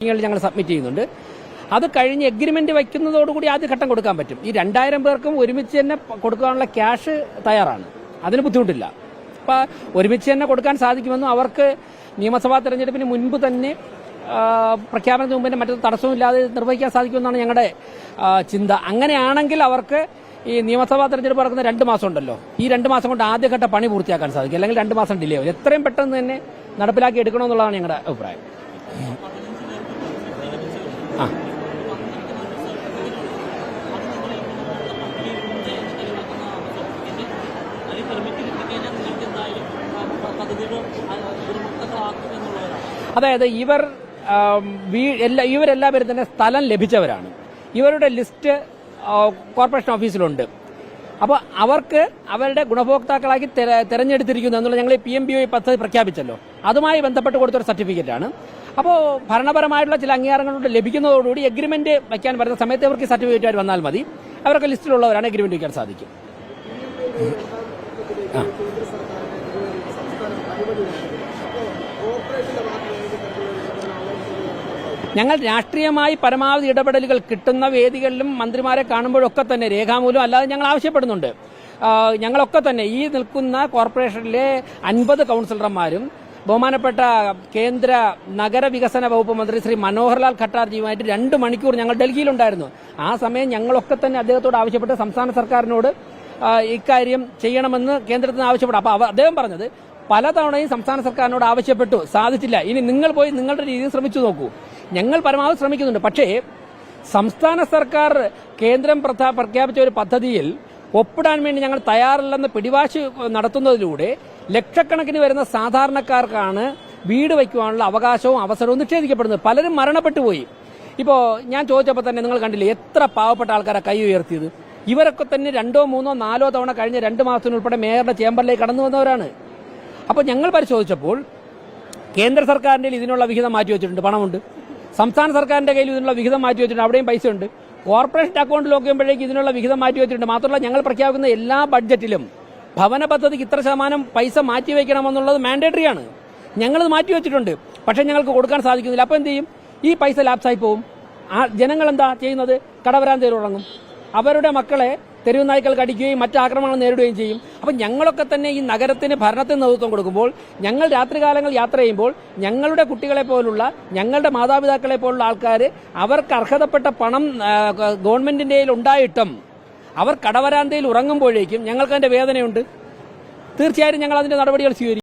ഞങ്ങൾ സബ്മിറ്റ് ചെയ്യുന്നുണ്ട്. അത് കഴിഞ്ഞ് എഗ്രിമെന്റ് വയ്ക്കുന്നതോടുകൂടി ആദ്യ ഘട്ടം കൊടുക്കാൻ പറ്റും. ഈ 2000 പേർക്കും ഒരുമിച്ച് തന്നെ കൊടുക്കാനുള്ള ക്യാഷ് തയ്യാറാണ്, അതിന് ബുദ്ധിമുട്ടില്ല. അപ്പോൾ ഒരുമിച്ച് തന്നെ കൊടുക്കാൻ സാധിക്കുമെന്നും അവർക്ക് നിയമസഭാ തെരഞ്ഞെടുപ്പിന് മുൻപ് തന്നെ പ്രഖ്യാപനത്തിന് മുമ്പ് തന്നെ മറ്റൊരു തടസ്സമില്ലാതെ നിർവഹിക്കാൻ സാധിക്കുമെന്നാണ് ഞങ്ങളുടെ ചിന്ത. അങ്ങനെയാണെങ്കിൽ അവർക്ക് ഈ നിയമസഭാ തെരഞ്ഞെടുപ്പ് നടക്കുന്ന 2 മാസം ഉണ്ടല്ലോ, ഈ 2 മാസം കൊണ്ട് ആദ്യഘട്ട പണി പൂർത്തിയാക്കാൻ സാധിക്കും. അല്ലെങ്കിൽ 2 മാസം ഡിലേ ആവും. എത്രയും പെട്ടെന്ന് തന്നെ നടപ്പിലാക്കി എടുക്കണമെന്നുള്ളതാണ് ഞങ്ങളുടെ അഭിപ്രായം. അതായത് ഇവരെല്ലാവരും തന്നെ സ്ഥലം ലഭിച്ചവരാണ്. ഇവരുടെ ലിസ്റ്റ് കോർപ്പറേഷൻ ഓഫീസിലുണ്ട്. അപ്പോൾ അവർക്ക് അവരുടെ ഗുണഭോക്താക്കളാക്കി തെരഞ്ഞെടുത്തിരിക്കുന്നു എന്നുള്ള ഞങ്ങൾ PMBOY പദ്ധതി പ്രഖ്യാപിച്ചല്ലോ, അതുമായി ബന്ധപ്പെട്ട് കൊടുത്തൊരു സർട്ടിഫിക്കറ്റാണ്. അപ്പോൾ ഭരണപരമായിട്ടുള്ള ചില അംഗീകാരങ്ങളോട് ലഭിക്കുന്നതോടുകൂടി എഗ്രിമെന്റ് വയ്ക്കാൻ വരുന്ന സമയത്ത് അവർക്ക് ഈ സർട്ടിഫിക്കറ്റായിട്ട് വന്നാൽ മതി. അവർക്ക് ലിസ്റ്റിലുള്ളവരാണ് എഗ്രിമെന്റ് വയ്ക്കാൻ സാധിക്കും. ഞങ്ങൾ രാഷ്ട്രീയമായി പരമാവധി ഇടപെടലുകൾ കിട്ടുന്ന വേദികളിലും മന്ത്രിമാരെ കാണുമ്പോഴൊക്കെ തന്നെ രേഖാമൂലം അല്ലാതെ ഞങ്ങൾ ആവശ്യപ്പെടുന്നുണ്ട്. ഞങ്ങളൊക്കെ തന്നെ ഈ നിൽക്കുന്ന കോർപ്പറേഷനിലെ 50 കൌൺസിലർമാരും ബഹുമാനപ്പെട്ട കേന്ദ്ര നഗരവികസന വകുപ്പ് മന്ത്രി ശ്രീ മനോഹർലാൽ ഖട്ടാർജിയുമായിട്ട് 2 മണിക്കൂർ ഞങ്ങൾ ഡൽഹിയിലുണ്ടായിരുന്നു. ആ സമയം ഞങ്ങളൊക്കെ തന്നെ അദ്ദേഹത്തോട് ആവശ്യപ്പെട്ട് സംസ്ഥാന സർക്കാരിനോട് ഇക്കാര്യം ചെയ്യണമെന്ന് കേന്ദ്രത്തിന് ആവശ്യപ്പെട്ടു. അപ്പോൾ അദ്ദേഹം പറഞ്ഞത് പലതവണയും സംസ്ഥാന സർക്കാരിനോട് ആവശ്യപ്പെട്ടു, സാധിച്ചില്ല. ഇനി നിങ്ങൾ പോയി നിങ്ങളുടെ രീതിയിൽ ശ്രമിച്ചു നോക്കൂ. ഞങ്ങൾ പരമാവധി ശ്രമിക്കുന്നുണ്ട്. പക്ഷേ സംസ്ഥാന സർക്കാർ കേന്ദ്രം പ്രഖ്യാപിച്ച ഒരു പദ്ധതിയിൽ ഒപ്പിടാൻ വേണ്ടി ഞങ്ങൾ തയ്യാറല്ലെന്ന് പിടിവാശി നടത്തുന്നതിലൂടെ ലക്ഷക്കണക്കിന് വരുന്ന സാധാരണക്കാർക്കാണ് വീട് വയ്ക്കുവാനുള്ള അവകാശവും അവസരവും നിഷേധിക്കപ്പെടുന്നത്. പലരും മരണപ്പെട്ടു പോയി. ഇപ്പോൾ ഞാൻ ചോദിച്ചപ്പോൾ തന്നെ നിങ്ങൾ കണ്ടില്ലേ എത്ര പാവപ്പെട്ട ആൾക്കാരെ കൈ ഉയർത്തിയത്. ഇവരൊക്കെ തന്നെ 2, 3, 4 തവണ കഴിഞ്ഞ 2 മാസത്തിനുൾപ്പെടെ മേയറുടെ ചേംബറിലേക്ക് കടന്നു വന്നവരാണ്. അപ്പോൾ ഞങ്ങൾ പരിശോധിച്ചപ്പോൾ കേന്ദ്ര സർക്കാരിന്റെ ഇതിനുള്ള വിഹിതം മാറ്റിവെച്ചിട്ടുണ്ട്, പണമുണ്ട്. സംസ്ഥാന സർക്കാരിന്റെ കയ്യിൽ ഇതിനുള്ള വിഹിതം മാറ്റിവെച്ചിട്ടുണ്ട്, അവിടെയും പൈസ ഉണ്ട്. കോർപ്പറേഷൻ അക്കൗണ്ടിൽ നോക്കുമ്പോഴേക്ക് ഇതിനുള്ള വിഹിതം മാറ്റിവെച്ചിട്ടുണ്ട്. മാത്രമല്ല ഞങ്ങൾ പ്രഖ്യാപിക്കുന്ന എല്ലാ ബഡ്ജറ്റിലും ഭവന പദ്ധതിക്ക് ഇത്ര ശതമാനം പൈസ മാറ്റിവെക്കണമെന്നുള്ളത് മാൻഡേറ്ററിയാണ്. ഞങ്ങളത് മാറ്റിവെച്ചിട്ടുണ്ട്. പക്ഷേ ഞങ്ങൾക്ക് കൊടുക്കാൻ സാധിക്കുന്നില്ല. അപ്പോൾ എന്ത് ചെയ്യും? ഈ പൈസ ലാപ്സായി പോവും. ജനങ്ങൾ എന്താ ചെയ്യുന്നത്? കടവരാന്തയിൽ ഉറങ്ങും. അവരുടെ മക്കളെ തെരുവ് നായ്ക്കൾ കടിക്കുകയും മറ്റ് ആക്രമണങ്ങൾ നേരിടുകയും ചെയ്യും. അപ്പം ഞങ്ങളൊക്കെ തന്നെ ഈ നഗരത്തിന് ഭരണത്തിന് നേതൃത്വം കൊടുക്കുമ്പോൾ, ഞങ്ങൾ രാത്രികാലങ്ങൾ യാത്ര ചെയ്യുമ്പോൾ ഞങ്ങളുടെ കുട്ടികളെ പോലുള്ള ഞങ്ങളുടെ മാതാപിതാക്കളെ പോലുള്ള ആൾക്കാർ അവർക്ക് അർഹതപ്പെട്ട പണം ഗവൺമെന്റിന്റെ ഉണ്ടായിട്ടും അവർ കടവരാന്തയിൽ ഉറങ്ങുമ്പോഴേക്കും ഞങ്ങൾക്ക് അതിന്റെ വേദനയുണ്ട്. തീർച്ചയായും ഞങ്ങൾ അതിന്റെ നടപടികൾ സ്വീകരിക്കും.